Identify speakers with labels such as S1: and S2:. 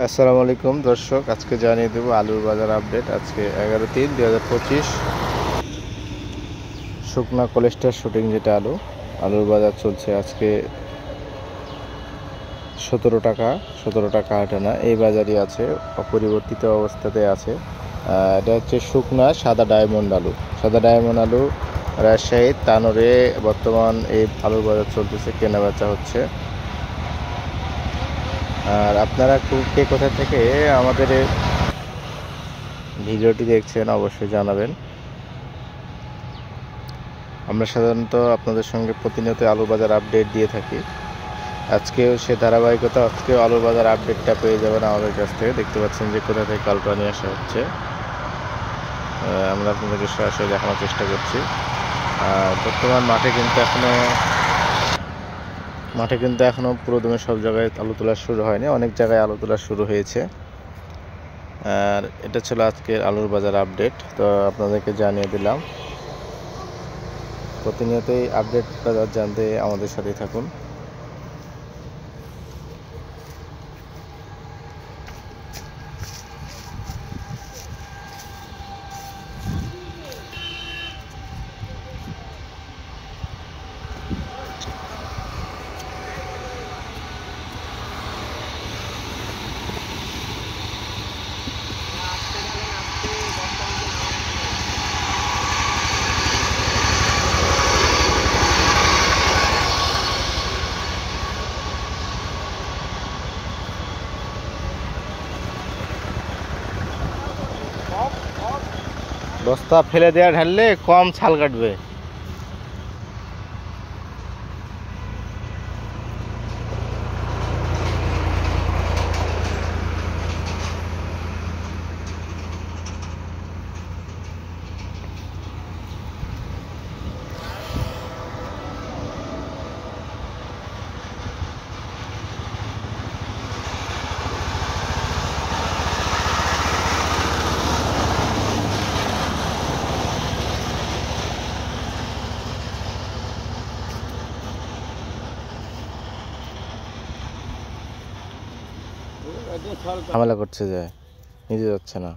S1: আসসালামু আলাইকুম দর্শক, আজকে জানিয়ে দেব আলুর বাজার আপডেট। আজকে 11/3/2025 শুকনা কোলেস্টার শুটিং যেটা আলুর বাজার চলছে আজকে 17 টাকা আটানা এই বাজারই আছে, অপরিবর্তিত অবস্থাতে আছে। এটা হচ্ছে শুকনা সাদা ডায়মন্ড আলু রাজশাহী তানোরে বর্তমান এই আলুর বাজার চলতেছে, কেনা বেচা হচ্ছে। আর আপনারা কে কোথা থেকে আমাদের ভিডিওটি দেখছেন অবশ্যই জানাবেন। আমরা সাধারণত আপনাদের সঙ্গে প্রতিনিয়ত আলুর বাজার আপডেট দিয়ে থাকি। আজকেও সে ধারাবাহিকতা, আজকেও আলুর বাজার আপডেটটা পেয়ে যাবেন আমাদের কাছ থেকে। দেখতে পাচ্ছেন যে কোথা থেকে আলুটা নিয়ে আসা হচ্ছে, আমরা আপনাদেরকে সরাসরি দেখানোর চেষ্টা করছি। বর্তমান মাঠে কিন্তু এখনও পুরোদমে সব জায়গায় আলু তোলা শুরু হয়নি, অনেক জায়গায় আলু তোলা শুরু হয়েছে। আর এটা ছিল আজকের আলুর বাজার আপডেট, তো আপনাদেরকে জানিয়ে দিলাম। প্রতিনিয়তই আপডেট বাজার জানতে আমাদের সাথে থাকুন। বস্তা ফেলে দেওয়া ঢাললে কম ছাল কাটবে। ঝামেলা করছে, যায় নিজে যাচ্ছে না।